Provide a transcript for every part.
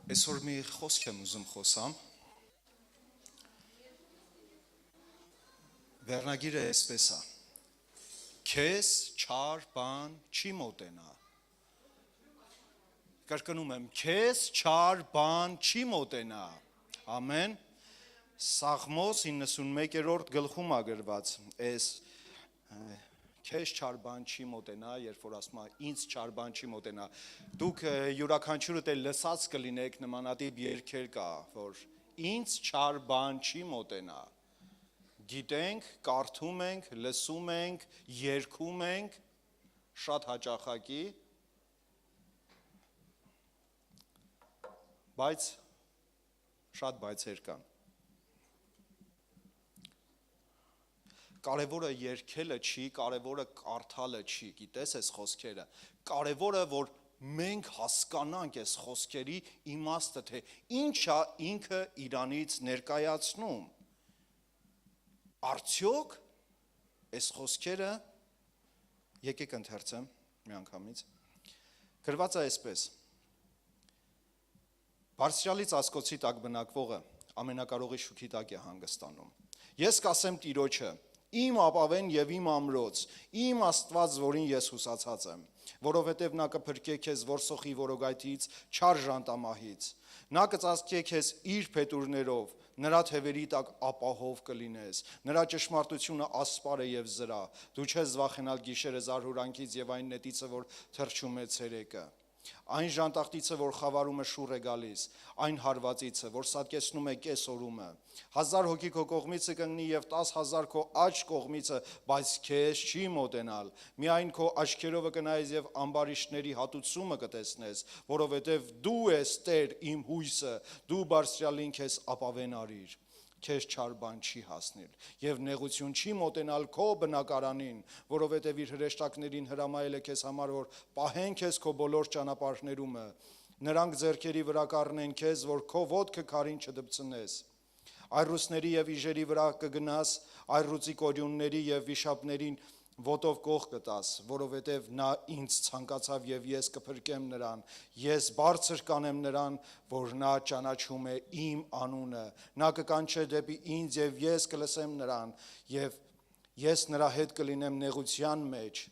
Այսօր մի խոսք եմ ուզում խոսամ, վերնագիրը այսպես է, քեզ չար բան չի մոտենա, կրկնում եմ, քեզ չար բան չի մոտենա, ամեն, Սաղմոս 91-րդ գլխում է գրված, այս քեզ չար բան չի մոտենա, երբ որ ասում է ինձ չար բան չի մոտենա, դուք յուրաքանչյուրդ էլ լսած կլինեք նմանատիպ երգեր կա, որ ինձ չար բան չի մոտենա, գիտենք, կարդում ենք, լսում ենք, երգում ենք, շատ հաճախակի, բայց շատ բայցեր կան։ Կարևորը երգելը չի, կարևորը կարդալը չի, գիտես այս խոսքերը, կարևորը որ մենք հասկանանք այս խոսքերի իմաստը, թե ինչա ինքը իրանից ներկայացնում, արդյոք այս խոսքերը, եկեք ընթերցեմ մի անգամից, գրված է այսպես, Բարձրյալի ծածկոցի տակ բնակվողը ամենակարողի շուքի տակ է հանգստանում, ես կասեմ Տիրոջը, իմ ապավեն և իմ ամրոց, իմ Աստված, որին ես հուսացած եմ, որովհետև նա կփրկե քեզ որսոխի որոգայթից, չար ժանտամահից, նա կծածկե քեզ իր փետուրներով, նրա թևերի տակ ապահով կլինես, նրա ճշմարտությունը ասպար է և զրա, դու չես վախենալ գիշերը զարհուրանքից և այն նետիցը, որ թռչում է ցերեկը, այն ժանտախտիցը, որ խավարումը շուռ է գալիս, այն հարվածիցը, որ սատկեցնում է կեսօրումը, 1000 հոգի քո կողմիցը կընկնի և 10,000 քո աջ կողմիցը, բայց քեզ չի մոտենալ, միայն քո աչքերովը կնայես և ամբարիշտների հատուցումը կտեսնես, որովհետև դու ես Տեր իմ հույսը, դու Բարձրյալին քեզ ապավեն արիր, քեզ չար բան չի հասնել, և նեղություն չի մոտենալ քո բնակարանին, որովհետև իր հրեշտակներին հրամայել է քեզ համար, որ պահեն քեզ քո բոլոր ճանապարհներումը, նրանք ձեռքերի վրա կառնեն քեզ, որ քո ոտքը քարին չդպցնես, այռուցների և իժերի վրա կգնաս, այռուցի կորյունների և վիշապներին ոտով կող կտաս, որովհետև նա ինձ ցանկացավ և ես կփրկեմ նրան, ես բարձր կանեմ նրան, որ նա ճանաչում է իմ անունը, նա կկանչե դեպի ինձ և ես կլսեմ նրան, և ես նրա հետ կլինեմ նեղության մեջ,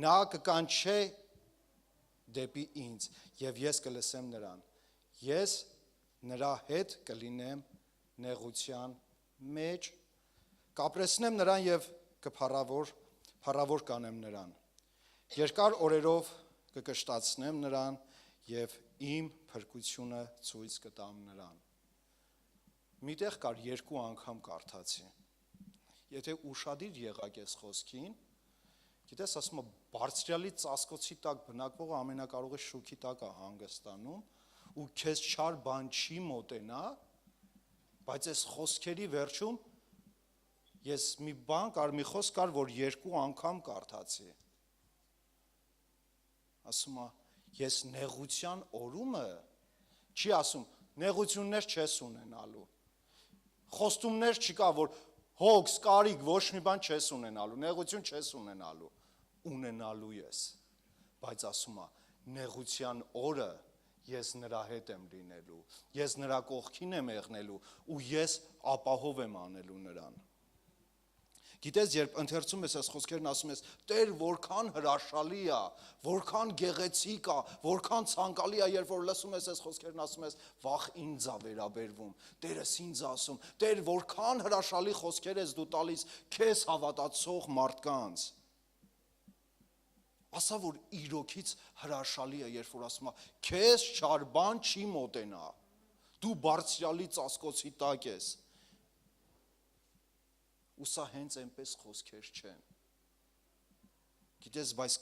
նա կկանչե դեպի ինձ և ես կլսեմ նրան, ես նրա հետ կլինեմ նեղության մեջ, կապրեսնեմ նրան և կփառավոր կանեմ նրան, երկար օրերով կկշտացնեմ նրան և իմ փրկությունը ցույց կտամ նրան, միտեղ կար 2 անգամ կարդացի, եթե ուշադիր եղաք այս խոսքին, գիտես ասում է Բարձրյալի ծածկոցի տակ բնակվողը ամենակարողի շուքի տակ է հանգստանում ու քեզ չար բան չի մոտենա, բայց այս խոսքերի վերջում ես մի բան կար, մի խոսք կար, որ 2 անգամ կարդացի, ասում է, ես նեղության օրումը, չի ասում, նեղություններ չես ունենալու, խոստումներ չկա, որ հոգս, կարիք, ոչ մի բան չես ունենալու, նեղություն չես ունենալու ես, բայց ասում է, նեղության օրը ես նրա հետ եմ լինելու, ես նրա կողքին եմ եղնելու ու ես ապահով եմ անելու նրան, գիտես, երբ ընթերցում ես այս խոսքերն ասում ես, Տեր որքան հրաշալի է, որքան գեղեցիկ է, որքան ցանկալի է, երբ որ լսում ես այս խոսքերն ասում ես, վախ ինձ է վերաբերվում, Տերս ինձ ասում, Տեր որքան հրաշալի խոսքեր ես դու տալիս քեզ հավատացող մարդկանց, ասա որ իրոքից հրաշալի է, երբ որ ասում է, քեզ չար բան չի մոտենա, դու Բարձրյալի ծածկոցի տակ ես, ու սա հենց այնպես խոսքեր չեն, գիտես, բայց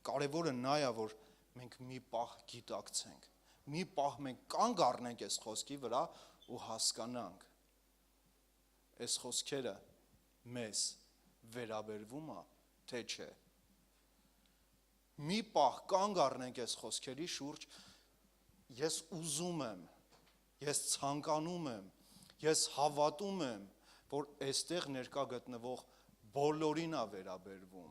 կարևորը նա է, որ մենք մի պահ գիտակցենք, մի պահ մենք կանգ առնենք այս խոսքի վրա ու հասկանանք, այս խոսքերը մեզ վերաբերվում է, թե չէ, մի պահ կանգ առնենք այս խոսքերի շուրջ, ես ուզում եմ, ես ցանկանում եմ, ես հավատում եմ, որ այստեղ ներկա գտնվող բոլորին է վերաբերվում,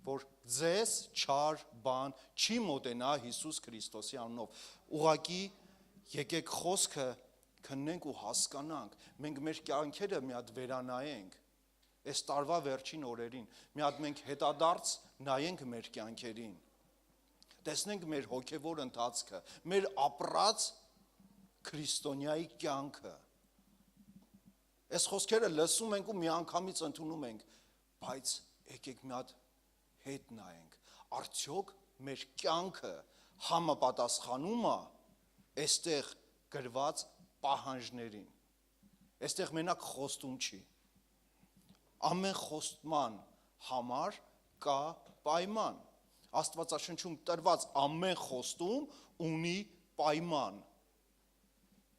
որ ձեզ չար բան չի մոտենա Հիսուս Քրիստոսի անունով։ Ուղղակի եկեք խոսքը քննենք ու հասկանանք, մենք մեր կյանքերը մի հատ վերանայենք, այս տարվա վերջին օրերին, մի հատ մենք հետադարձ նայենք մեր կյանքերին, տեսնենք մեր հոգևոր ընթացքը, մեր ապրած քրիստոնյայի կյանքը։ Այս խոսքերը լսում ենք ու միանգամից ընդունում ենք, բայց եկեք մի հատ հետ նայենք, արդյոք մեր կյանքը համապատասխանում է այստեղ գրված պահանջներին։ Այստեղ մենակ խոստում չի։ Ամեն խոստման համար կա պայման։ Աստվածաշնչում տրված ամեն խոստում ունի պայման։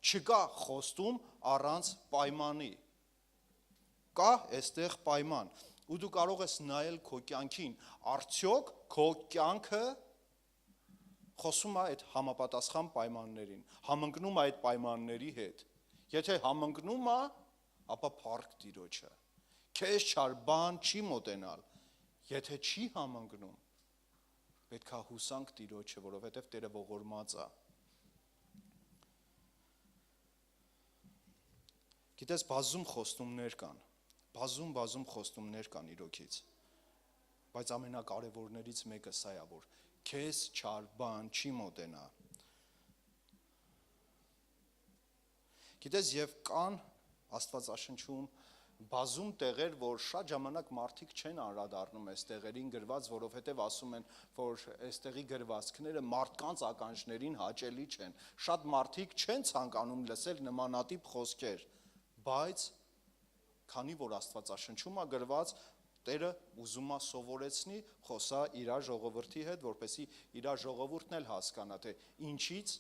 Չկա խոստում առանց պայմանի։ Կա այստեղ պայման։ Ու դու կարող ես նայել քո կյանքին, արդյոք քո կյանքը խոսում է այդ համապատասխան պայմաններին, համընկնում է այդ պայմանների հետ։ Եթե համընկնում է, ապա փառք Տիրոջը։ Քեզ չար բան չի մոտենալ։ Եթե չի համընկնում, պետք է հուսանք Տիրոջը, որովհետև Տերը ողորմած է։ Գիտես, բազում խոստումներ կան։ Բազում խոստումներ կան իրոքից, բայց ամենակարևորներից մեկը սա է, որ քեզ չար բան չի մոտենա։ Գիտես, եւ կան Աստվածաշնչում բազում տեղեր, որ շատ ժամանակ մարդիկ չեն անդրադառնում այս տեղերին գրված, որովհետև ասում են, որ այստեղի գրվածքները մարդկանց ականջներին հաճելի չեն։ Շատ մարդիկ չեն ցանկանում լսել նմանատիպ խոսքեր, բայց քանի որ Աստվածաշնչում է գրված, Տերը ուզում է սովորեցնի, խոսա իր ժողովրդի հետ, որպեսզի իր ժողովուրդն էլ հասկանա, թե ինչից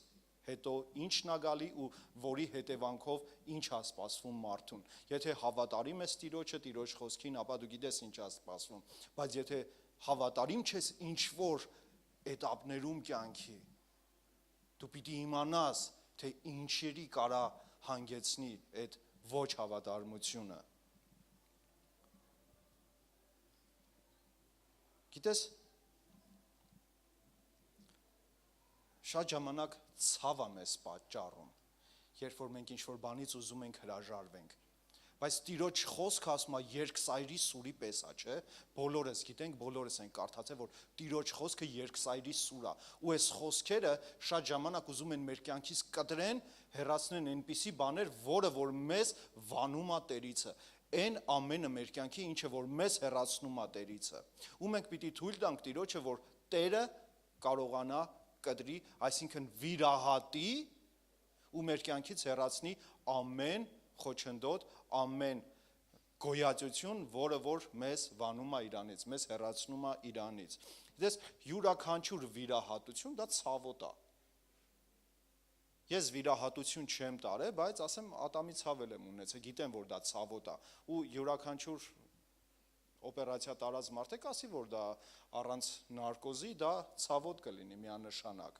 հետո ինչն է գալի ու որի հետևանքով ինչ է սպասվում մարդուն։ Եթե հավատարիմ ես Տիրոջը, Տիրոջ խոսքին, ապա դու գիտես ինչ է սպասվում, բայց եթե հավատարիմ չես ինչ որ էտապներում կյանքի, դու պիտի իմանաս, թե ինչերի կարա հանգեցնի այդ ոչ հավատարմությունը։ Գիտես, շատ ժամանակ ցավ է մեզ պատճառում, երբ որ մենք ինչ-որ բանից ուզում ենք հրաժարվենք, բայց Տիրոջ խոսքը ասում է երկսայրի սուրի պես է, չէ՞, բոլորս գիտենք, բոլորս ենք կարդացել, որ Տիրոջ խոսքը երկսայրի սուր է, ու այս խոսքերը շատ ժամանակ ուզում են մեր կյանքից կտրեն, հեռացնեն այնպիսի բաներ, որը որ մեզ վանում է Տերիցը, այն ամենը մեր կյանքի, ինչը որ մեզ հեռացնում է Տերիցը։ Ու մենք պիտի թույլ տանք Տիրոջը, որ Տերը կարողանա կտրի, այսինքն վիրահատի ու մեր կյանքից հեռացնի ամեն խոչընդոտ, ամեն գոյացություն, որը որ մեզ վանում է Իրանից, մեզ հեռացնում է Իրանից։ Դες յուրաքանչյուր վիրահատություն դա ցավոտ է։ Ես վիրահատություն չեմ տարել, բայց ասեմ ատամի ցավել եմ ունեցել, գիտեմ որ դա ցավոտ է ու յուրաքանչյուր օպերացիա տարած մարդ ասի որ դա առանց նարկոզի դա ցավոտ կլինի միանշանակ։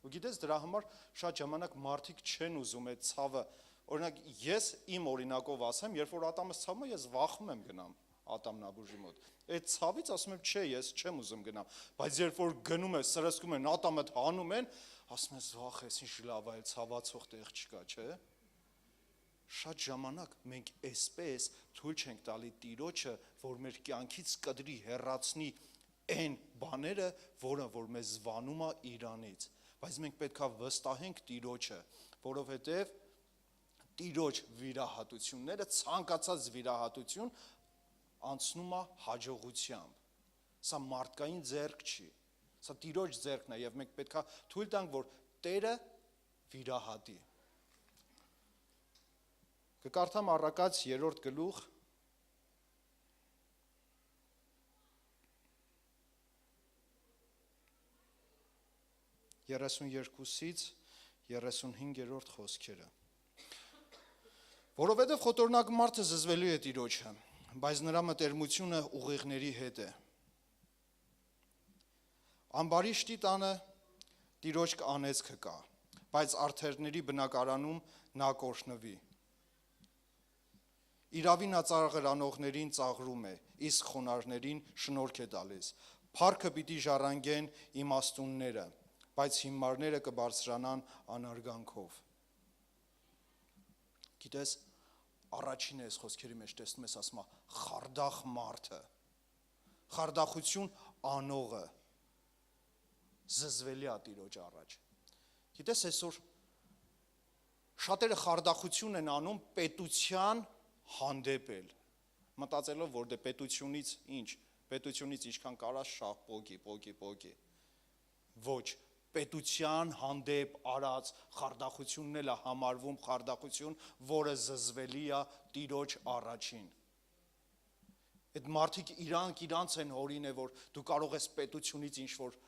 Ու գիտես դրա համար շատ ժամանակ մարդիկ չեն ուզում այդ ցավը, օրինակ ես իմ օրինակով ասեմ, երբ որ ատամս ցավում է, ես վախում եմ գնամ ատամնաբուժի մոտ։ Այդ ցավից ասում եմ, չէ, ես չեմ ուզում գնամ, բայց երբ որ գնում ես, սրսկում են, ատամդ հանում են, ասում ես վախ, ես ինչ լավ է, ցավացող տեղ չկա, չէ՞։ Շատ ժամանակ մենք այսպես թույլ չենք տալի Տիրոջը, որ մեր կյանքից կտրի, հեռացնի այն բաները, որը որ մեզ վանում է Իրանից, բայց մենք պետք է վստահենք Տիրոջը, որովհետև Տիրոջ վիրահատությունները, ցանկացած վիրահատություն անցնում է հաջողությամբ։ Սա մարդկային ձեռք չի, սա Տիրոջ ձեռքն է եւ մենք պետք է թույլ տանք, որ Տերը վիրահատի։ Կկարդամ Առակաց 3-րդ գլուխ 32-ից 35-րդ խոսքերը։ Որովհետև խոթորնակ մարդը զզվելու է Տիրոջը, բայց նրա մտերմությունը ուղիղների հետ է։ Ամբարիշտի տանը Տիրոջ անեծքը կա, բայց արդերների բնակարանում նա կորշնվի։ Իրավին ծաղրանողներին ծաղրում է, իսկ խոնարհներին շնորհք է տալիս։ Փառքը պիտի ժառանգեն իմաստունները, բայց հիմարները կբարձրանան անարգանքով։ Գիտես, առաջին այս խոսքերի մեջ տեսնում ես ասում է խարդախ մարդը, խարդախություն անողը զզվելի է Տիրոջ առաջ։ Գիտես, այսօր շատերը խարդախություն են անում պետության հանդեպ էլ, մտածելով, որ դե պետությունից ինչ, պետությունից ինչքան կարա շահ պոգի։ Ոչ, պետության հանդեպ արած խարդախությունն էլ է համարվում խարդախություն, որը զզվելի է Տիրոջ առաջին։ Այդ մարդիկ իրանց են հորին է, որ դու կարող ես պետությունից ինչ-որ,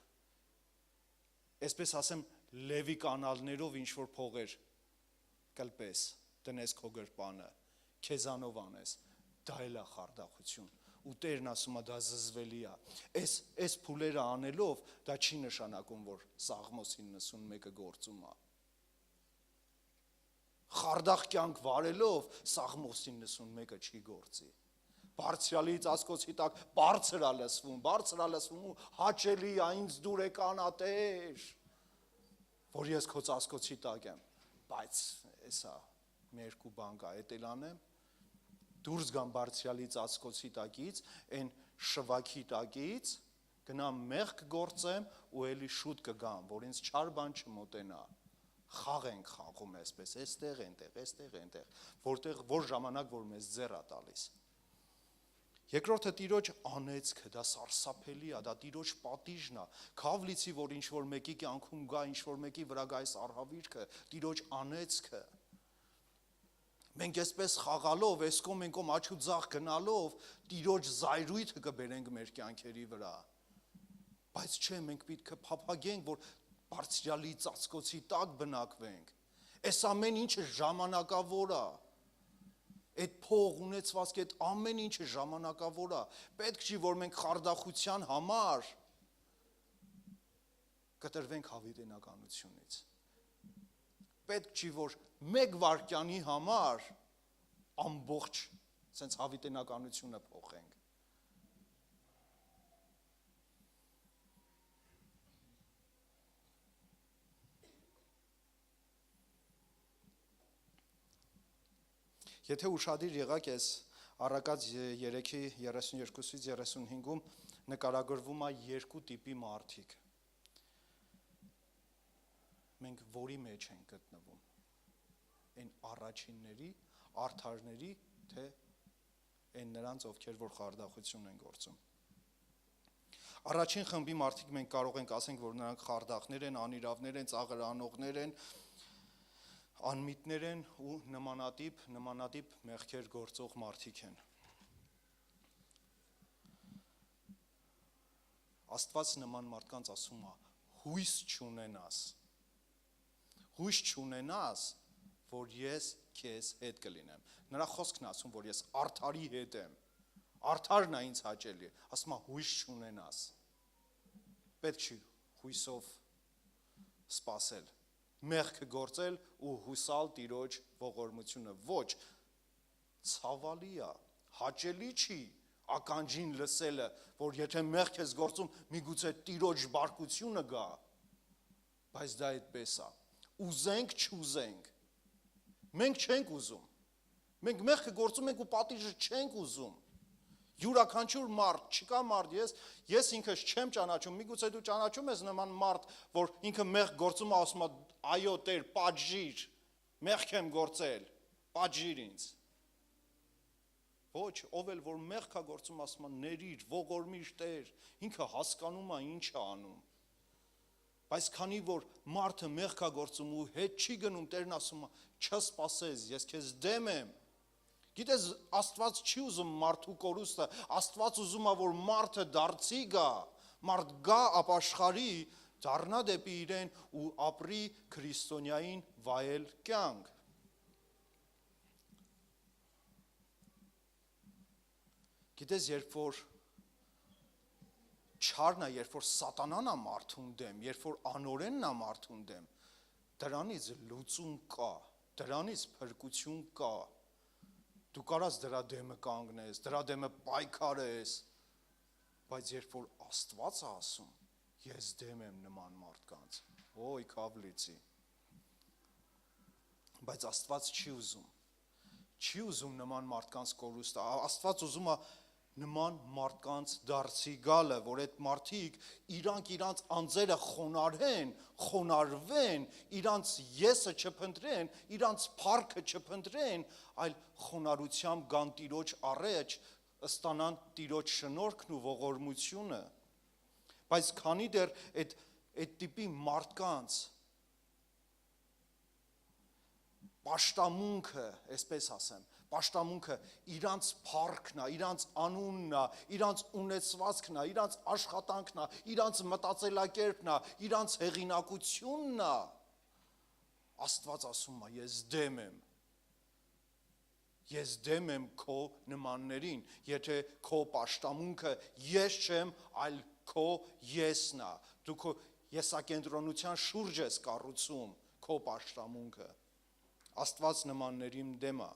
այսպես ասեմ, լևի կանալներով ինչ-որ փողեր կլպես, տնես քո գրպանը, քեզանով անես, դա էլ է խարդախություն, ու Տերն ասում է դա զզվելի է, այս փուլերը անելով, դա չի նշանակում, որ Սաղմոս 91-ը գործում է, խարդախ կյանք վարելով, Սաղմոս 91-ը չի գործի, բարձրալի ծածկոցի տակ բարձր է լսվում ու հաճելի է ինձ դուր եկան Տեր, որ ես քո ծածկոցի տակ եմ, բայց էսա մերկու բան կա, էդ էլ անեմ, դուրս գամ բարձրալի ծածկոցի տակից, այն շվաքի տակից, գնամ մեղք գործեմ ու էլի շուտ կգամ, որ ինձ չար բան չմոտենա, խաղ ենք խաղում այսպես, այստեղ, որ ժամանակ, որ մեզ ձեռ է տալիս։ Երկրորդը Տիրոջ անեծքը, դա սարսափելի է, դա Տիրոջ պատիժն է, քավլիցի, որ ինչ-որ մեկի կյանքում գա, ինչ-որ մեկի վրա գա այս արհավիրքը, Տիրոջ անեծքը։ Մենք այսպես խաղալով, այս կողմ աչու ձախ գնալով, Տիրոջ զայրույթը կբերենք մեր կյանքերի վրա։ Բայց չէ, մենք պետք է փափագենք, որ բարձրալի ծածկոցի տակ բնակվենք։ Այս ամեն ինչը ժամանակավոր է։ Այդ փող ունեցվածք, այդ ամեն ինչը ժամանակավոր է, պետք չի, որ մենք խարդախության համար կտրվենք հավիտենականությունից, պետք չի, որ մեկ վայրկյանի համար ամբողջ սենց հավիտենականությունը փոխենք, Եթե ուշադիր եղաք ես առակաց 3-ի 32-ից 35-ում նկարագրվում է երկու տիպի մարդիկ, մենք որի մեջ ենք գտնվում, այն առաջինների, արդարների, թե այն նրանց, ովքեր որ խարդախություն են գործում։ Առաջին խմբի մարդիկ մենք կարող ենք ասենք, որ նրանք խարդախներ են, անիրավներ են, ծաղր անողներ են, անմիտներ են ու նմանատիպ մեղքեր գործող մարդիկ են։ Աստված նման մարդկանց ասում է, հույս չունենաս, որ ես քեզ հետ կլինեմ։ Նրա խոսքն ասում, որ ես արդարի հետ եմ, արդարն է ինձ հաճելի, ասում է հույս չունենաս, պետք չի հույսով սպասել, մեղքը գործել ու հուսալ Տիրոջ ողորմությունը, ոչ, ցավալի է, հաճելի չի ականջին լսելը, որ եթե մեղք ես գործում, միգուցե Տիրոջ բարկությունը գա, բայց դա այդպես է, ուզենք չուզենք, մենք չենք ուզում, մենք մեղքը գործում ենք ու պատիժը չենք ուզում, յուրաքանչյուր մարդ, չկա մարդ, ես ինքս չեմ ճանաչում, միգուցե դու ճանաչում ես նման մարդ, որ ինքը մեղք գործում է, ասում է, այո Տեր, պատժիր, մեղք եմ գործել, պատժիր ինձ։ Ոչ, ով էլ որ մեղք է գործում, ասում է, ներիր, ողորմիր Տեր, ինքը հասկանում է ինչ է անում։ Բայց քանի որ մարդը մեղք է գործում ու հետ չի գնում, Տերն ասում է, չսպասես, ես քեզ դեմ եմ։ Գիտես, Աստված չի ուզում մարդու կորուստը, Աստված ուզում է, որ մարդը դարձի գա, մարդ գա ապաշխարի, դառնա դեպի իրեն ու ապրի քրիստոնյային վայել կյանք։ Գիտես, երբ որ չարն է, երբ որ սատանան է մարդուն դեմ, երբ որ անօրենն է մարդուն դեմ, դրանից լուծում կա, դրանից փրկություն կա, դու կարաս դրա դեմը կանգնես, դրա դեմը պայքարես, բայց երբ որ Աստված է ասում, ես դեմ եմ նման մարդկանց, ոյ կավլիցի, բայց Աստված չի ուզում նման մարդկանց կորուստ, Աստված ուզում է նման մարդկանց դարձի գալը, որ այդ մարդիկ իրանց անձերը խոնարհվեն, իրանց եսը չփնտրեն, իրանց փառքը չփնտրեն, այլ խոնարհությամբ գան Տիրոջ առաջ, ստանան Տիրոջ շնորհքն ու ողորմությունը, բայց քանի դեռ այդ տիպի մարդկանց պաշտամունքը, այսպես ասեմ, պաշտամունքը իրանց փառքն է, իրանց անունն է, իրանց ունեցվածքն է, իրանց աշխատանքն է, իրանց մտածելակերպն է, իրանց հեղինակությունն է, Աստված ասում է, ես դեմ եմ քո նմաններին, եթե քո պաշտամունքը ես չեմ, այլ քո եսն է, դու քո եսակենտրոնության շուրջ ես կառուցում քո պաշտամունքը, Աստված նմաններին դեմ է,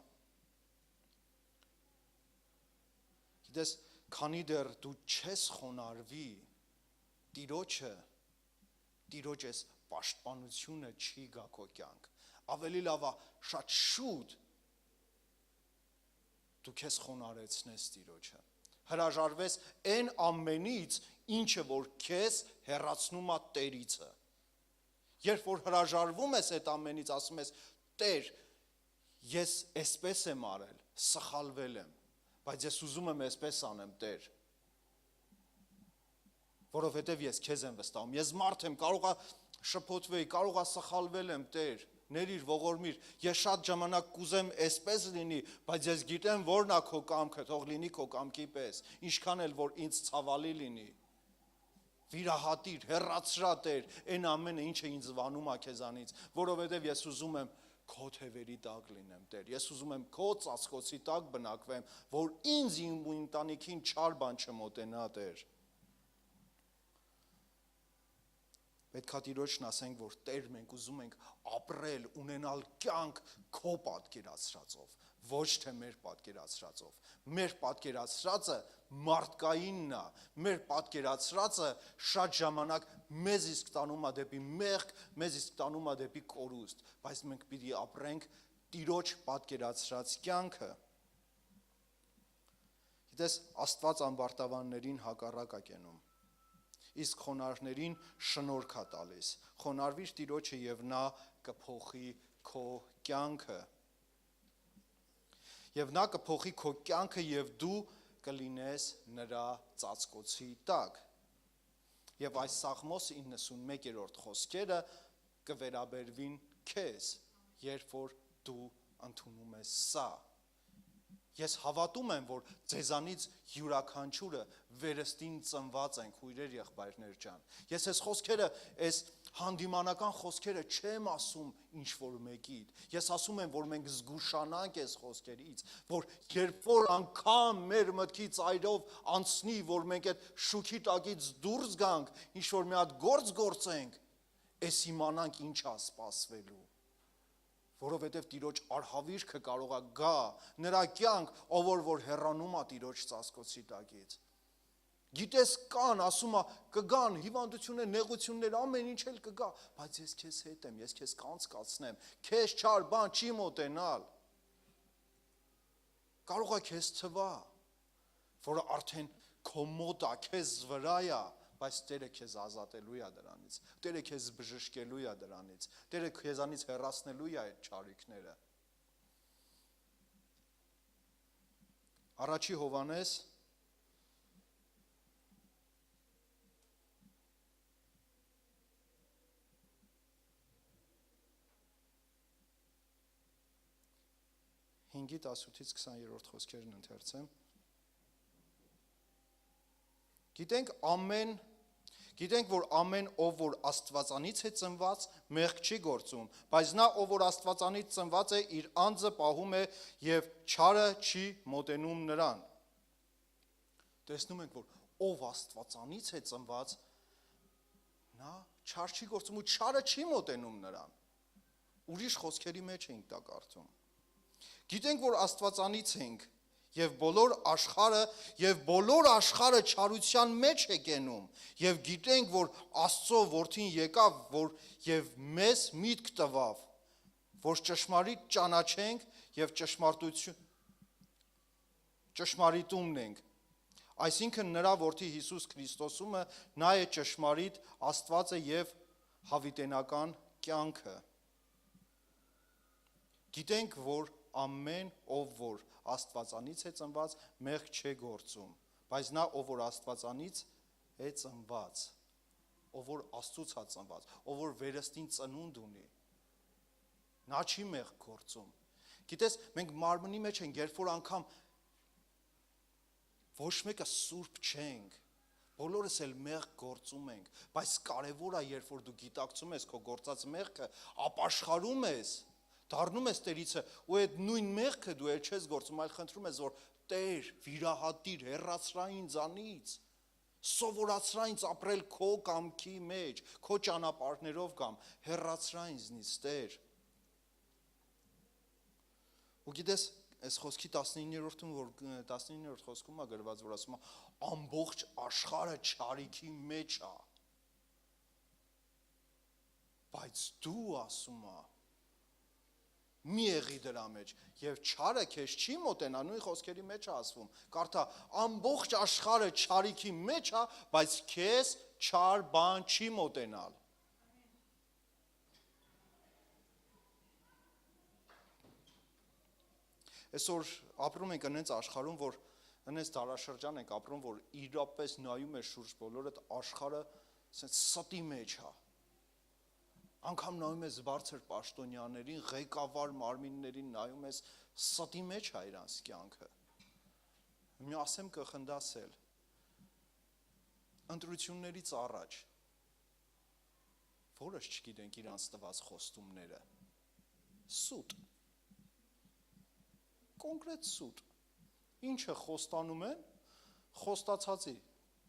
գիտես, քանի դեռ դու չես խոնարհվի, Տիրոջ ես պաշտպանությունը չի գա քո կյանք, ավելի լավ է շատ շուտ դու քեզ խոնարհեցնես Տիրոջը, հրաժարվես այն ամենից, ինչը որ քեզ հեռացնում է Տերիցը, երբ որ հրաժարվում ես այդ ամենից, ասում ես, Տեր, ես այսպես եմ արել, սխալվել եմ, բայց ես ուզում եմ այսպես անեմ, Տեր, որովհետև ես քեզ եմ վստահում, ես մարդ եմ, կարող է շփոթվել, կարող է սխալվել եմ, Տեր, ների ողորմիր, ես շատ ժամանակ կուզեմ այսպես լինի, բայց ես գիտեմ որն է քո կամքը, թող լինի քո կամքի պես, ինչքան էլ որ ինձ ցավալի լինի, վիրահատիր, հեռացրա Տեր, այն ամենը ինչը ինձ վանում է քեզանից, որովհետև ես ուզում եմ քո թևերի տակ լինեմ, Տեր, ես ուզում եմ քո ծածկոցի տակ բնակվեմ, որ ինձ իմ ընտանիքին չար բան չմոտենա, Տեր, պետք է Տիրոջն ասենք, որ Տեր, մենք ուզում ենք ապրել, ունենալ կյանք քո պատկերացրածով, ոչ թե մեր պատկերացրածով, մեր պատկերացրածը մարդկայինն է, մեր պատկերացրածը շատ ժամանակ մեզ իսկ տանում է դեպի մեղք, մեզ իսկ տանում է դեպի կորուստ, բայց մենք պիտի ապրենք Տիրոջ պատկերացրած կյանքը, գիտես, Աստված ամբարտավաններին հակառակ է կենում, իսկ խոնարհներին շնորհք է տալիս, խոնարհվիր Տիրոջը և նա կփոխի քո կյանքը, և նա կփոխի քո կյանքը և դու կլինես նրա ծածկոցի տակ, և այս Սաղմոս 91-րդ խոսքերը կվերաբերվին քեզ, երբ որ դու ընդունում ես սա, ես հավատում եմ, որ ձեզանից յուրաքանչյուրը վերստին ծնված ենք, հույրեր եղբայրներ ջան, ես այս խոսքերը, այս հանդիմանական խոսքերը չեմ ասում ինչ-որ մեկիդ, ես ասում եմ, որ մենք զգուշանանք այս խոսքերից, որ երբ որ անգամ մեր մտքի ծայրով անցնի, որ մենք այդ շուքի տակից դուրս գանք, ինչ-որ մի հատ գործ գործենք, այս իմանանք ինչ է սպասվելու, որովհետև Տիրոջ արհավիրքը կարող է գա, նրա կյանք, ով որ հեռանում է Տիրոջ ծածկոցի տակից, գիտես կան, ասում է, կգան, հիվանդություններ, նեղություններ, ամեն ինչ էլ կգա, բայց ես քեզ հետ եմ, ես քեզ կանցկացնեմ, քեզ չար բան չի մոտենալ, կարող է քեզ թվա, որը արդեն քո մոտ է, քեզ վրա է, բայց Տերը քեզ ազատելու է դրանից, Տերը քեզ բժշկելու է դրանից, Տերը քեզանից հեռացնելու է այդ չարիքները, Առաջի Հովհաննես 5:18-ից 20-րդ խոսքերն ընթերցեմ, Գիտենք, որ ամեն ով որ Աստվածանից է ծնված, մեղք չի գործում, բայց նա ով որ Աստվածանից ծնված է, իր անձը պահում է և չարը չի մոտենում նրան, տեսնում ենք, որ ով Աստվածանից է ծնված, նա չար չի գործում ու չարը չի մոտենում նրան, ուրիշ խոսքերի մեջ ենք դա կարդում, Գիտենք, որ Աստվածանից ենք Եվ բոլոր աշխարհը չարության մեջ է կենում, եւ գիտենք, որ Աստծո որդին եկավ, որ եւ մեզ միտք տվավ, որ ճշմարիտ ճանաչենք եւ ճշմարիտումն ենք։ Այսինքն նրա որդի Հիսուս Քրիստոսումը նա է ճշմարիտ Աստվածը եւ հավիտենական կյանքը։ Գիտենք, որ ամեն ով որ Աստվածանից է ծնված, մեղք չէ գործում, բայց նա ով որ Աստվածանից է ծնված, ով որ Աստծուց է ծնված, ով որ վերստին ծնունդ ունի, նա չի մեղք գործում։ Գիտես, մենք մարմնի մեջ ենք, երբ որ անգամ ոչ մեկը սուրբ չենք, բոլորս էլ մեղք գործում ենք, բայց կարևոր է, երբ որ դու գիտակցում ես քո գործած մեղքը, ապաշխարում ես, դառնում ես Տերիցը, ու այդ նույն մեղքը դու էլ չես գործում, այլ խնդրում ես, որ Տեր, վիրահատիր, հեռացրա ինձ անից, սովորացրա ինձ ապրել քո կամքի մեջ, քո ճանապարհներով կամ հեռացրա ինձնից, Տեր։ Ու գիտես, այս խոսքի 19-րդում, որ 19-րդ խոսքում է գրված, որ ասում է, ամբողջ աշխարհը չարիքի մեջ է, բայց դու ասում է, մի եղի դրա մեջ, եւ չարը քեզ չի մոտենա, նույն խոսքերի մեջ է ասվում, կարդա, ամբողջ աշխարհը չարիքի մեջ է, բայց քեզ չար բան չի մոտենալ։ Այսօր ապրում ենք այնպես աշխարհում, որ այնպես դարաշրջան ենք ապրում, որ իրապես նայում է շուրջ բոլորը, աշխարհը ասես ստի մեջ է։ Անկամ նայում ես բարձր պաշտոնյաներին, ղեկավար մարմիններին նայում ես, ստի մեջ է իրանց կյանքը։ Մի ասեմ կխնդասել։ Ընտրություններից առաջ որոշ չգիտենք իրանց տված խոստումները։ Սուտ։ Կոնկրետ սուտ։ Ինչը խոստանում են, խոստացածի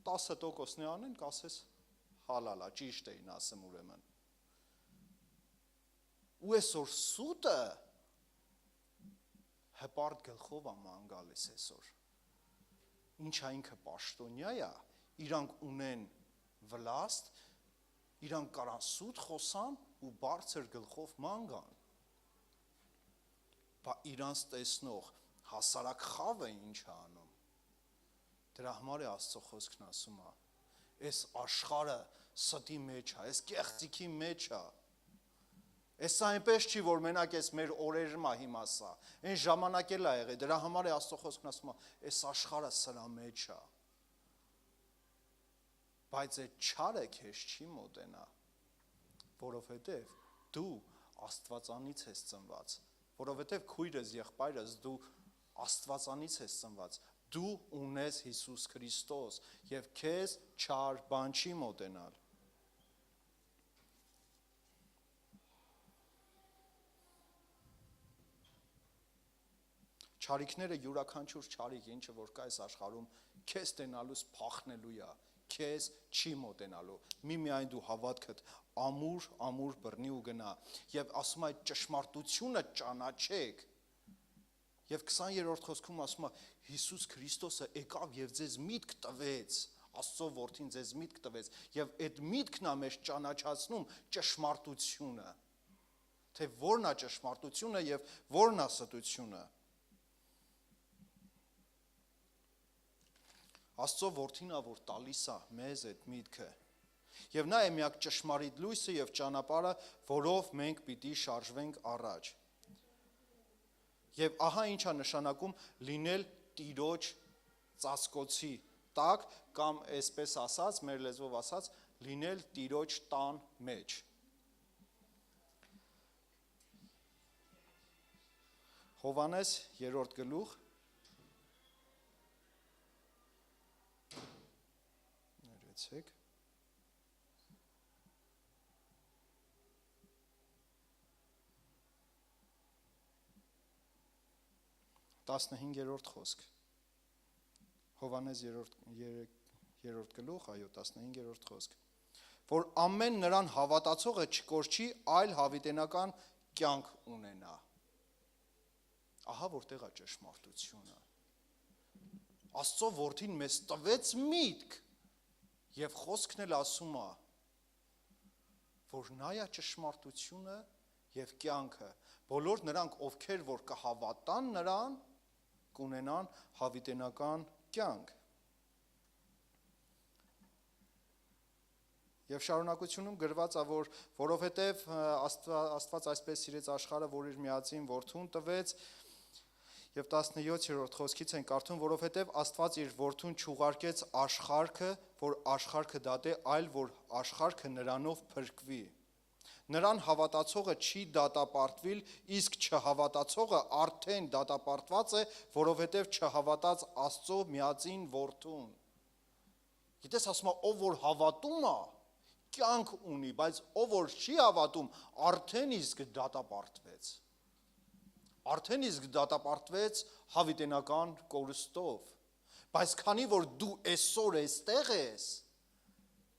10%-ն է անեն, կասես հալալա, ճիշտ էին ասեմ ուրեմն։ Ու այսօր սուտը հպարտ գլխով է ման գալիս այսօր։ Ինչա ինքը պաշտոնյա է, իրանք ունեն վլաստ, իրանք կարան սուտ խոսան ու բարձր գլխով ման գան։ Բա իրանց տեսնող հասարակ խավը ինչ է անում։ Դրա համար է Աստծո խոսքն ասում է, այս աշխարհը ստի մեջ է, այս կեղծիքի մեջ է։ Այս այնպես չի, որ մենակ այս մեր օրերում է հիմա սա, այն ժամանակ էլ է եղել, դրա համար է Աստծո խոսքն ասում է, այս աշխարհը սրա մեջ է։ Բայց այդ չարը քեզ չի մոտենա, որովհետև դու Աստվածանից ես ծնված, որովհետև քույրս, եղբայրս դու Աստվածանից ես ծնված, դու ունես Հիսուս Քրիստոս եւ քեզ չար բան չի մոտենալ։ Չարիքները յուրաքանչյուր չարիք, ինչը որ կա այս աշխարհում, քեզ տենալուց փախնելու է, քեզ չի մոտենալու։ Միայն դու հավատքդ ամուր բռնի ու գնա։ Եվ ասում է ճշմարտությունը ճանաչեք։ Եվ 20-րդ խոսքում ասում է Հիսուս Քրիստոսը եկավ եւ ձեզ միտք տվեց, Աստծո որդին ձեզ միտք տվեց, եւ այդ միտքն է մեզ ճանաչացնում ճշմարտությունը։ Թե որն է ճշմարտությունը եւ որն է ստությունը։ Աստծո որդին է, որ տալիս է մեզ այդ միտքը։ Եվ նա է միակ ճշմարիտ լույսը եւ ճանապարհը, որով մենք պիտի շարժվենք առաջ։ Եվ ահա ինչ է նշանակում լինել Տիրոջ ծածկոցի տակ կամ այսպես ասած, մեր լեզվով ասած, լինել Տիրոջ տան մեջ։ Հովհաննես 3-րդ գլուխ Ներեցեք 15-րդ խոսք Հովհաննես 3-րդ գլուխ, այո 15-րդ խոսք, որ ամեն նրան հավատացողը չկորչի, այլ հավիտենական կյանք ունենա։ Ահա որտեղ է ճշմարտությունը։ Աստծո որդին մեզ տվեց միտք, եւ խոսքն էլ ասում է, որ նա է ճշմարտությունը եւ կյանքը։ Բոլոր նրանք, ովքեր որ կհավատան նրան, կունենան հավիտենական կյանք։ Եվ շարունակությունում գրված է, որ որովհետև Աստված այսպես սիրեց աշխարհը, որ իր միածին որդուն տվեց, եւ 17-րդ խոսքից են կարդում, որովհետև Աստված իր որդուն չուղարկեց աշխարհը, որ աշխարհը դատե, այլ որ աշխարհը նրանով փրկվի։ Նրան հավատացողը չի դատապարտվել, իսկ չհավատացողը արդեն դատապարտված է, որովհետև չհավատաց Աստծո միածին որդուն։ Գիտես, ասում է, ով որ հավատում է, կյանք ունի, բայց ով որ չի հավատում, արդեն իսկ դատապարտվեց։ Արդեն իսկ դատապարտվեց հավիտենական կորստով։ Բայց քանի որ դու այսօր այստեղ ես,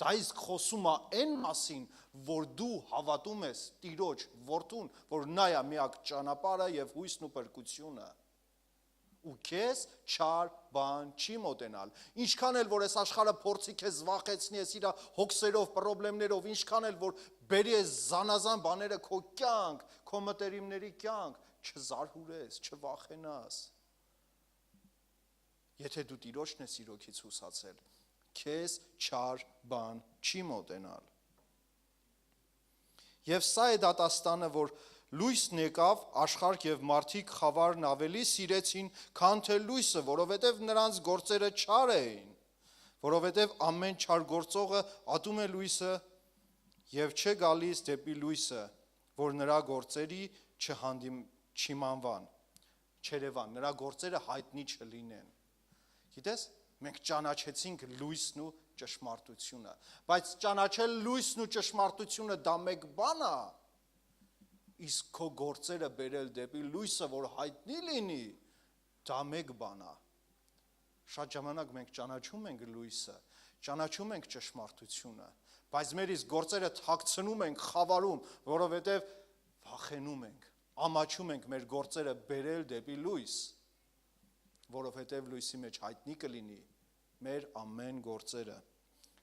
դա իսկ խոսում է այն մասին, որ դու հավատում ես Տիրոջ որդուն, որ նա է միակ ճանապարհը եւ հույսն ու փրկությունը։ Ու քեզ չար բան չի մոտենալ։ Ինչքան էլ որ այս աշխարհը փորձի քեզ վախեցնի, ես իր հոգսերով, խնդիրներով, ինչքան էլ որ բերի ես զանազան բաները քո կյանք, քո մտերիմների կյանք, չզարհուրես, չվախենաս։ Եթե դու Տիրոջն ես իրոքից հուսացել, քեզ չար բան չի մոտենալ։ Եվ սա է դատաստանը, որ լույսն եկավ, աշխարհ եւ մարդիկ խավարն ավելի սիրեցին, քան թե լույսը, որովհետեւ նրանց գործերը չար էին, որովհետեւ ամեն չար գործողը ատում է լույսը եւ չէ գալիս դեպի լույսը, որ նրա գործերի չիմանվան, չերևան, նրա գործերը հայտնի չլինեն։ Գիտես, մենք ճանաչեցինք լույսն ու ճշմարտությունը, բայց ճանաչել լույսն ու ճշմարտությունը դա մեկ բան է, իսկ քո գործերը բերել դեպի լույսը, որ հայտնի լինի, դա մեկ բան է։ Շատ ժամանակ մենք ճանաչում ենք լույսը, ճանաչում ենք ճշմարտությունը, բայց մեր իսկ գործերը թաքցնում ենք, խավարում, որովհետև վախենում ենք, ամաչում ենք մեր գործերը բերել դեպի լույս, որովհետև լույսի մեջ հայտնի կլինի մեր ամեն գործերը։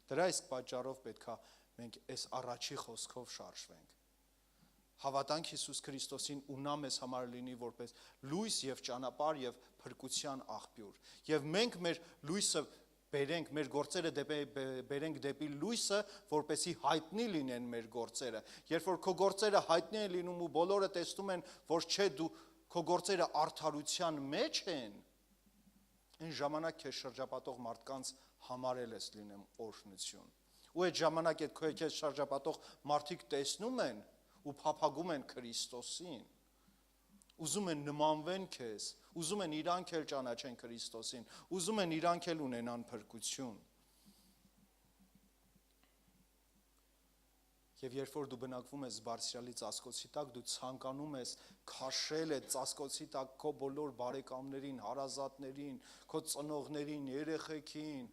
Դրա իսկ պատճառով պետք է մենք այս առաջի խոսքով շարժվենք։ Հավատանք Հիսուս Քրիստոսին ու նա մեզ համար լինի որպես լույս եւ ճանապարհ եւ փրկության աղբյուր։ Եվ մենք մեր լույսը բերենք, մեր գործերը բերենք դեպի լույսը, որպեսզի հայտնի լինեն մեր գործերը։ Երբ որ քո գործերը հայտնի են լինում ու բոլորը տեսնում են, որ չէ դու քո գործերը արդարության մեջ են, այն ժամանակ քեզ շրջապատող մարդկանց համարել ես լինեմ օրհնություն։ Ու այդ ժամանակ այդ քեզ շրջապատող մարդիկ տեսնում են ու փափագում են Քրիստոսին, ուզում են նմանվեն քեզ, ուզում են իրանք էլ ճանաչեն Քրիստոսին, ուզում են իրանք էլ ունենան փրկություն։ Եվ երբ որ դու բնակվում ես Բարձրյալի ծածկոցի տակ, դու ցանկանում ես քաշել այդ ծածկոցի տակ քո բոլոր բարեկամներին, հարազատներին, քո ծնողներին, երեխեքին,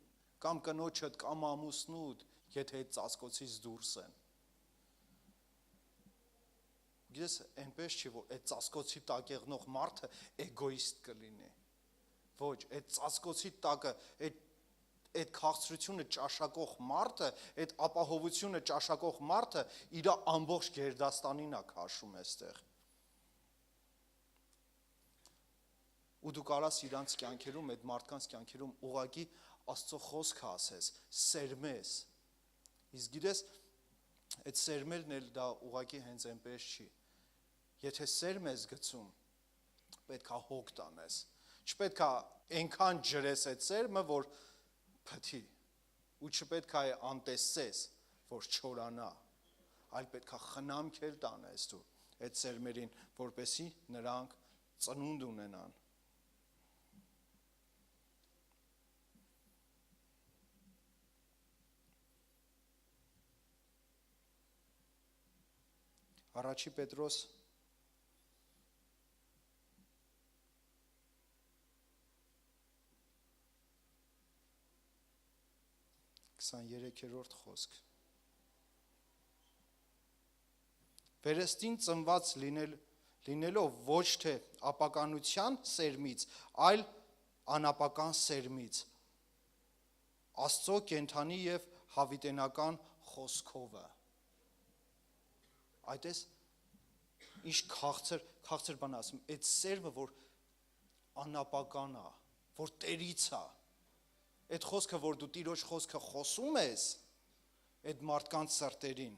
կամ կնոջդ, կամ ամուսնուդ, եթե այդ ծածկոցից դուրս են։ Գիտես, այնպես չի, որ այդ ծածկոցի տակ եղնող մարդը էգոիստ կլինի։ Ոչ, այդ ծածկոցի տակը, այդ քաղցրությունը ճաշակող մարդը, այդ ապահովությունը ճաշակող մարդը իր ամբողջ գերդաստանին է քաշում այստեղ։ Ու դու կարաս իրանց կյանքերում, այդ մարդկանց կյանքերում ուղղակի Աստծո խոսքը ասես, սերմես։ Իսկ գիտես, այդ սերմելն էլ դա ուղղակի հենց այնպես չի։ Եթե սերմ ես գցում, պետք է հոգ տանես։ Չպետք է այնքան ջրես այդ սերմը, որ փթի, ու չպետք է անտեսես, որ չորանա, այլ պետք է խնամքել տանես դու այդ սերմերին, որպեսզի նրանք ծնունդ ունենան։ Առաջի Պետրոս 23-րդ խոսք։ Վերստին ծնված լինելով ոչ թե ապականության սերմից, այլ անապական սերմից, Աստծո կենթանի եւ հավիտենական խոսքովը։ Այդպես ինչ քաղցր բան ասում, այդ սերմը, որ անապական է, որ տերից է, այդ խոսքը, որ դու Տիրոջ խոսքը խոսում ես, այդ մարդկանց սրտերին։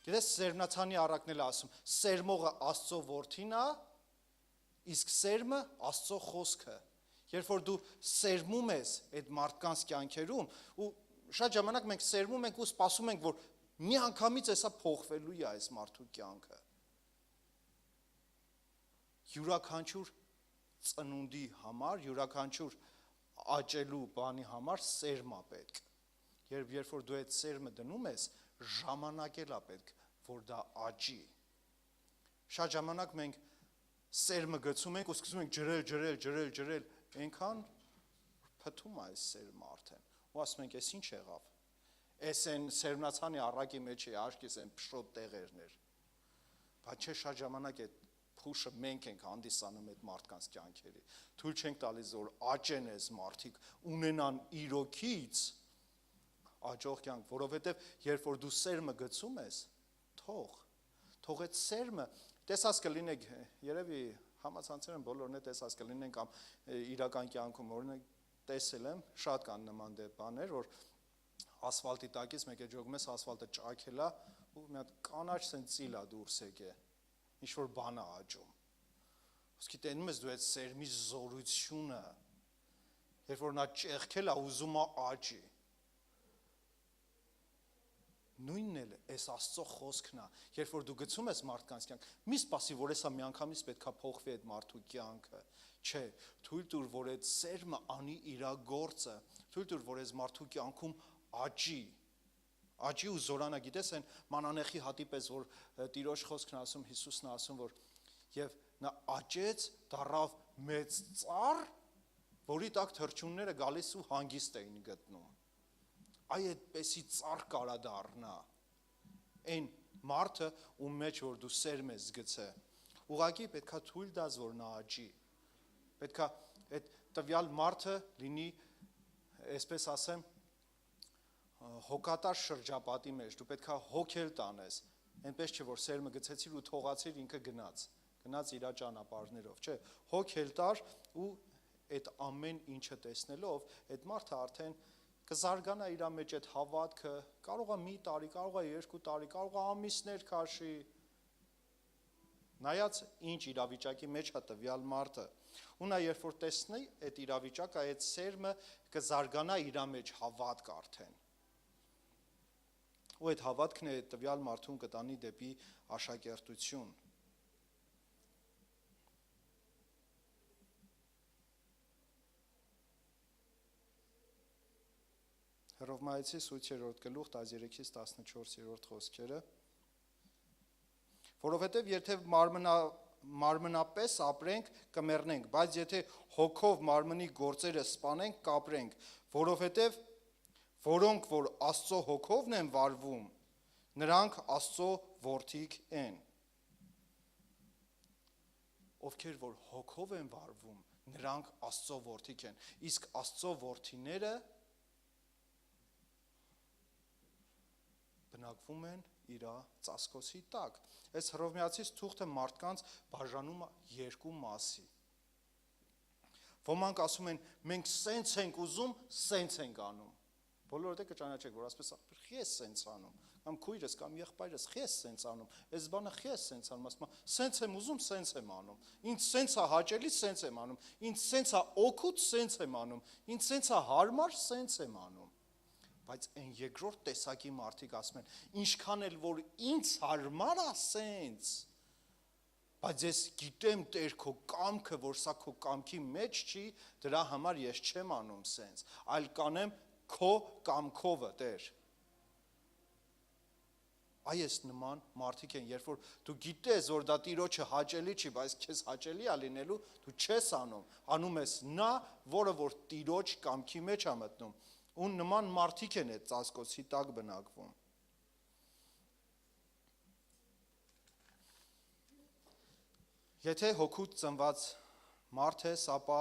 Գիտես, Սերմնացանի առակն էլ ասում, սերմողը Աստծո որդին է, իսկ սերմը Աստծո խոսքը։ Երբ որ դու սերմում ես այդ մարդկանց կյանքերում, ու շատ ժամանակ մենք սերմում ենք ու սպասում ենք, որ մի անգամից էսա փոխվելու է այս մարդու կյանքը։ Յուրաքանչյուր ծնունդի համար, յուրաքանչյուր աճելու բանի համար սերմ է պետք։ Երբ որ դու այդ սերմը դնում ես, ժամանակ էլ է պետք, որ դա աճի։ Շատ ժամանակ մենք սերմը գցում ենք ու սկսում ենք ջրել, այնքան փթում է այս սերմը արդեն։ Ու ասում ենք, էս ինչ եղավ։ Էս են Սերմնացանի առակի մեջ է աշկես են փշոտ տեղերներ։ Բայց չէ, շատ ժամանակ այդ փուշը մենք ենք հանդիսանում այդ մարդկանց կյանքերի։ Թույլ չենք տալիս, որ աճեն այս մարդիկ, ունենան իրոքից աճող կյանք, որովհետև երբ որ դու սերմը գցում ես, թող այդ սերմը, տեսած կլինեք, երևի համացանցեր են բոլորն է տեսած կլինեն կամ իրական կյանքում, օրինակ տեսել եմ, շատ կան նման բաներ, որ ասֆալտի տակից մեկ է ջոգում ես, ասֆալտը ճաքել է ու մի հատ կանաչ սեն ծիլ է դուրս եկե, ինչ-որ բան է աճում։ Ոսկի տենում ես դու այդ սերմի զորությունը, երբ որ նա ճեղքել է, ուզում է աճի։ Նույնն էլ էս Աստծո խոսքն է, երբ որ դու գցում ես մարդկանց կյանք, մի սպասի, որ էսա միանգամից պետքա փոխվի այդ մարդու կյանքը, չէ, թույլ տուր, որ այդ սերմը անի իր գործը, թույլ տուր, որ այս մարդու կյանքում աճի ու զորանա, գիտես այն մանանեխի հատի պես, որ Տիրոջ խոսքն ասում, Հիսուսն ասում, որ եւ նա աճեց, դառավ մեծ ծառ, որի տակ թռչունները գալիս ու հանգիստ էին գտնում։ Այ այդպեսի ծառ կարա դառնա այն մարդը, ում մեջ որ դու սերմ ես գցե, ուղղակի պետքա թույլ տաս, որ նա աճի, պետքա այդ տվյալ մարդը լինի, այսպես ասեմ, հոգատար շրջապատի մեջ, դու պետքա հոգել տանես, այնպես չէ, որ սերմը գցեցիր ու թողացիր ինքը գնաց իր ճանապարհներով, չէ, հոգել տար ու այդ ամեն ինչը տեսնելով, այդ մարդը արդեն կզարգանա իր մեջ այդ հավատքը, կարող է մի տարի, կարող է 2 տարի, կարող է ամիսներ քաշի, նայած ինչ իրավիճակի մեջ է տվյալ մարդը, ու նա երբ որ տեսնի այդ իրավիճակը, այդ սերմը կզարգանա իր մեջ հավատք արդեն, ու այդ հավատքն է տվյալ մարդուն կտանի դեպի աշակերտություն։ Հռովմայեցի 8-րդ գլուխ 13-ից 14-րդ խոսքերը, որովհետև եթե մարմնապես ապրենք, կմեռնենք, բայց եթե հոգով մարմնի գործերը սպանենք, կապրենք, որովհետև որոնք, որ Աստծո հոգովն են վարվում, նրանք Աստծո որդիք են։ Ովքեր, որ հոգով են վարվում, նրանք Աստծո որդիք են, իսկ Աստծո որդիները բնակվում են իր ծածկոցի տակ։ Այս Հռովմայացիս թուղթը մարդկանց բաժանում է երկու մասի։ Ոմանք ասում են, մենք սենց ենք ուզում, սենց ենք անում։ Բոլորը կճանաչեք, որ ասպես ես սենց անում, կամ քույրս կամ եղբայրս ես սենց անում, այս բանը ես սենց անում, ասում եմ, սենց եմ ուզում, սենց եմ անում։ Ինձ սենց է հաճելի, սենց եմ անում։ Ինձ սենց է օգուտ, սենց եմ անում։ Ինձ սենց է հարմար, սենց եմ անում։ Բայց այն երկրորդ տեսակի մարդիկ ասում են, ինչքան էլ որ ինձ հարմար է սենց, բայց ես գիտեմ Տեր քո կամքը, որ սա քո կամքի մեջ չի, դրա համար ես չեմ անում սենց, այլ կանեմ քո կամքովը, Տեր։ Այս նման մարդիկ են, երբ որ դու գիտես, որ դա Տիրոջը հաճելի չի, բայց քեզ հաճելի է լինելու, դու չես անում, անում ես նա, որը որ Տիրոջ կամքի մեջ է մտնում, ու նման մարդիկ են այդ ծածկոցի տակ բնակվում։ Եթե հոգուց ծնված մարդ ես, ապա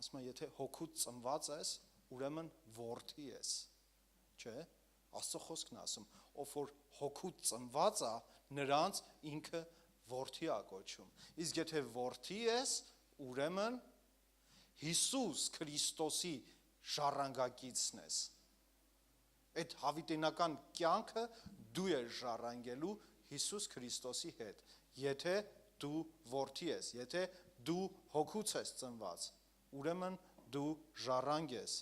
ասում է, եթե հոգուց ծնված ես, ուրեմն որդի ես, չէ՞։ Աստծո խոսքն է ասում, ով որ հոգուց ծնված է, նրանց ինքը որդի է կոչում։ Իսկ եթե որդի ես, ուրեմն Հիսուս Քրիստոսի ժառանգակիցն ես։ Այդ հավիտենական կյանքը դու ես ժառանգելու Հիսուս Քրիստոսի հետ, եթե դու որդի ես, եթե դու հոգուց ես ծնված, ուրեմն դու ժառանգ ես։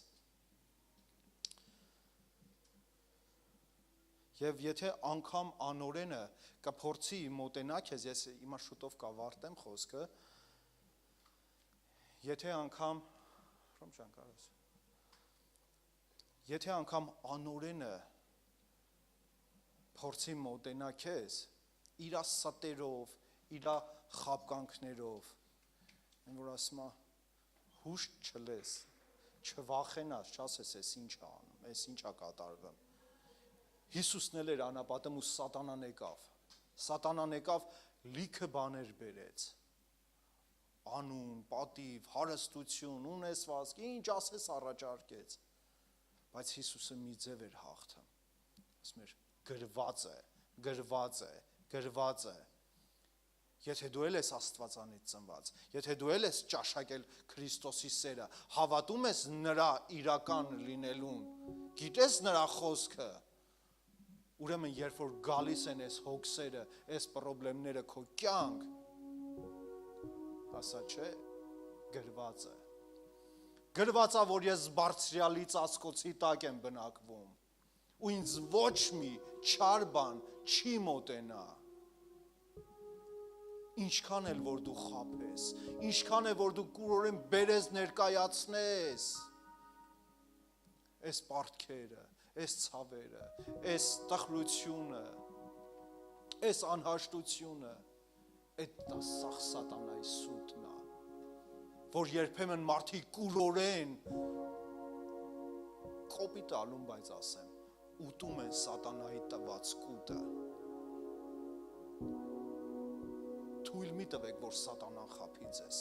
Եվ եթե անգամ անօրենը կփորձի մոտենա քեզ, ես հիմա շուտով կավարտեմ խոսքը, եթե անգամ անօրենը փորձի մոտենա քեզ, իր ստերով, իր խաբկանքներով, որ ասում է, հուշ չլես, չվախենաս, չասես, ես ինչ է անում, ես ինչ է կատարվում։ Հիսուսն էլ էր անապատում ու Սատանան եկավ լիքը բաներ բերեց, անուն, պատիվ, հարստություն, ունեսվածք, ինչ ասես առաջարկեց, բայց Հիսուսը մի ձև էր հաղթում, ասում էր, գրված է, եթե դու էլ ես Աստվածանից ծնված, եթե դու էլ ես ճաշակել Քրիստոսի սերը, հավատում ես նրա իրական լինելուն, գիտես նրա խոսքը, ուրեմն երբ որ գալիս են այս հոգսերը, այս պրոբլեմները քո կյանք, ասա չէ, գրված է, որ ես բարձրյալի ծածկոցի տակ եմ բնակվում, ու ինձ ոչ մի չար բան չի մոտենա, ինչքան էլ որ դու խաբես, ինչքան էլ որ դու կուրորեն բերես ներկայացնես, այս պարտքերը, այս ցավերը, այս տխրությունը, այս անհաշտությունը, այդ սաղ սատանայի սուտն է, որ երբեմն մարդիկ կուրորեն, կոպիտ ալում, բայց ասեմ, ուտում են սատանայի տված կուտը, թույլ մի տվեք, որ սատանան խաբի ձեզ,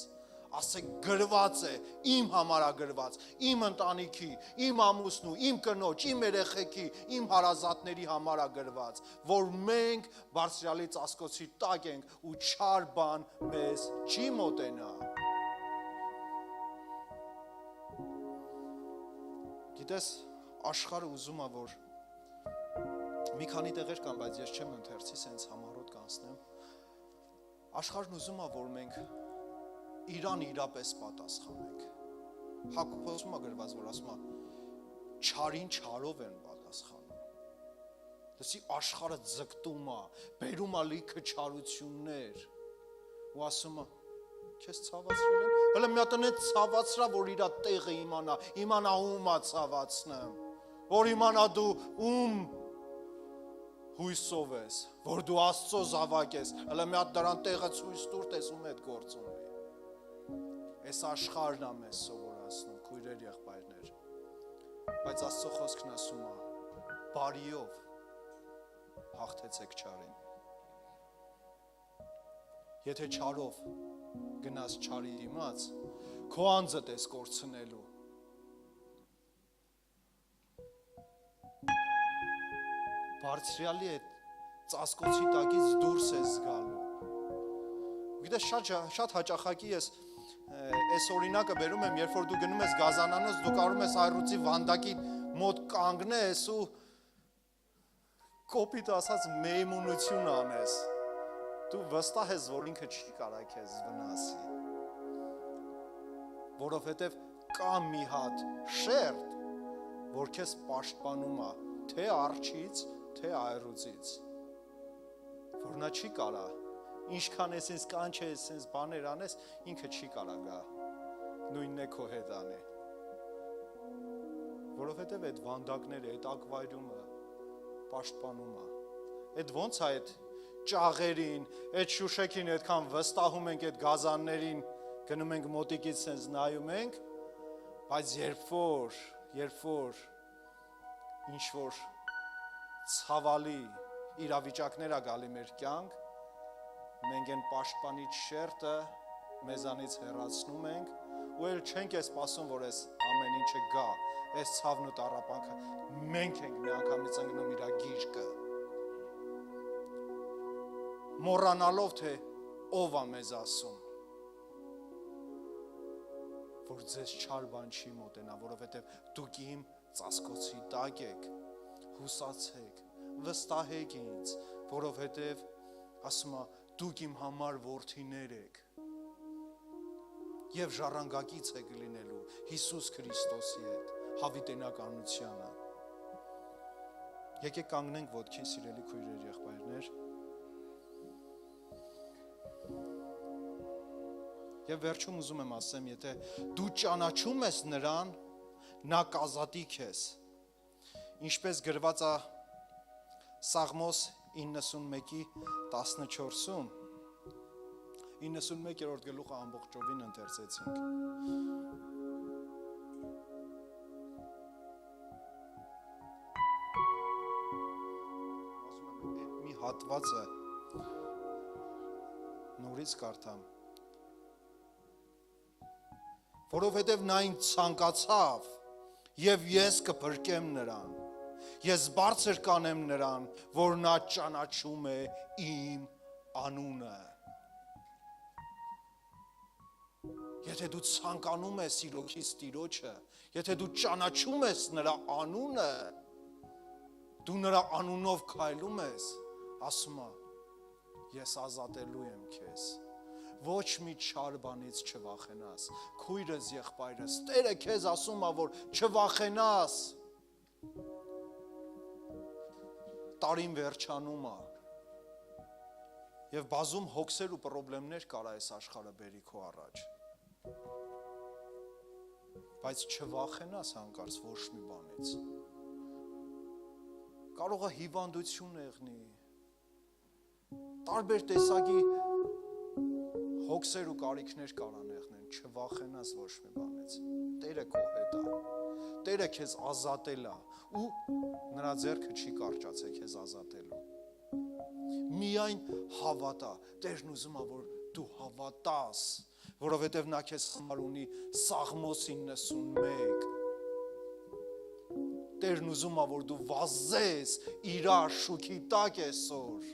ասեք գրված է, իմ համար է գրված, իմ ընտանիքի, իմ ամուսնու, իմ կնոջ, իմ երեխեքի, իմ հարազատների համար է գրված, որ մենք բարձրյալի ծածկոցի տակ ենք ու չար բան մեզ չի մոտենա։ Գիտես, աշխարհը ուզում է, որ մի քանի տեղեր կան, բայց ես չեմ ընթերցի, սենց համառոտ կանցնեմ։ Աշխարհն ուզում է, որ մենք իրան իրապես պատասխանենք։ Հակոբոսում է գրված, որ ասում է, չարին չարով են պատասխանում։ Դասի աշխարհը ձգտում է, բերում է լիքը չարություններ, ու ասում է, քեզ ցավացրել են, հələ մի հատ այդ ցավացրա, որ իր տեղը իմանա ում է ցավացնեմ, որ իմանա դու ում հույսով ես, որ դու Աստծո զավակ ես, հələ մի հատ դրան տեղը ցույց տուր, տես ում հետ գործ ունի։ Այս աշխարհն է մեզ սովորացնում, քույրեր, եղբայրներ, բայց Աստծո խոսքն ասում է, բարիով հաղթեցեք չարին։ Եթե չարով գնաս չարի դիմաց, քո անձդ ես կորցնելու։ Բարձրյալի այդ ծածկոցի տակից դուրս ես գալու։ Գիտես, շատ հաճախակի ես այս օրինակը բերում եմ, երբ որ դու գնում ես գազանանոց, դու կարող ես այռուցի վանդակի մոտ կանգնես ու կոպիտ ասած մեյմունություն անես, դու վստահ ես, որ ինքը չի կարա քեզ վնասի, որովհետև կա մի հատ շերտ, որ քեզ պաշտպանում է, թե արջից, թե այռուցից, որ նա չի կարա, ինչքան ես ինձ կանչես, ինձ բաներ անես, ինքը չի կարա գա, նույնն է քո հետ անի, որովհետև այդ վանդակները, այդ ակվայրումը պաշտպանում է, այդ ոնց է այդ ճաղերին, այդ շուշեքին այդքան վստահում ենք այդ գազաններին, գնում ենք մոտիկից սենց նայում ենք, բայց երբ որ ինչ-որ ցավալի իրավիճակներ ա գալի մեր կյանք, մենք են պաշտպանիչ շերտը մեզանից հեռացնում ենք ու էլ չենք է սպասում, որ այս ամեն ինչը գա, այս ցավն ու տառապանքը, մենք ենք մի անգամից ընկնում իր գիրկը, մոռանալով թե ով է մեզ ասում, որ ձեզ չար բան չի մոտենա, որովհետև դուք իմ ծածկոցի տակ եք, հուսացեք, վստահեք ինձ, որովհետև ասում է դուք իմ համար որդիներ եք և ժառանգակից եք լինելու Հիսուս Քրիստոսի հետ հավիտենականությանը։ Եկեք կանգնենք ոտքին, սիրելի քույրեր, եղբայրներ, և վերջում ուզում եմ ասեմ, եթե դու ճանաչում ես նրան, նա կազատի քեզ, ինչպես գրված է Սաղմոս 91-ի 14-ում, 91-րդ գլուխը ամբողջովին ընթերցեցինք։ Ասում եմ, մի հատվածը նորից կարդամ, որովհետև նա ինձ ցանկացավ և ես կփրկեմ նրան, ես բարձր կանեմ նրան, որ նա ճանաչում է իմ անունը։ Եթե դու ցանկանում ես իրոքից Տիրոջը, եթե դու ճանաչում ես նրա անունը, դու նրա անունով քայլում ես, ասում է, ես ազատելու եմ քեզ, ոչ մի չար բանից չվախենաս, քույրս, եղբայրս, Տերը քեզ ասում է, որ չվախենաս, տարին վերջանում է, և բազում հոգսեր ու պրոբլեմներ կար այս աշխարհը բերի քո առաջ, բայց չվախենաս հանկարծ ոչ մի բանից, կարող է հիվանդություն եղնի, տարբեր տեսակի հոգսեր ու կարիքներ կարան եղնեն, չվախենաս ոչ մի բանից, Տերը քո հետ է, Տերը քեզ ազատել է ու նրա ձեռքը չի կարճացել քեզ ազատելու, միայն հավատա, Տերն ուզում է, որ դու հավատաս, որովհետև նա քեզ համար ունի Սաղմոս 91, Տերն ուզում է, որ դու վազես իր շուքի տակ այսօր,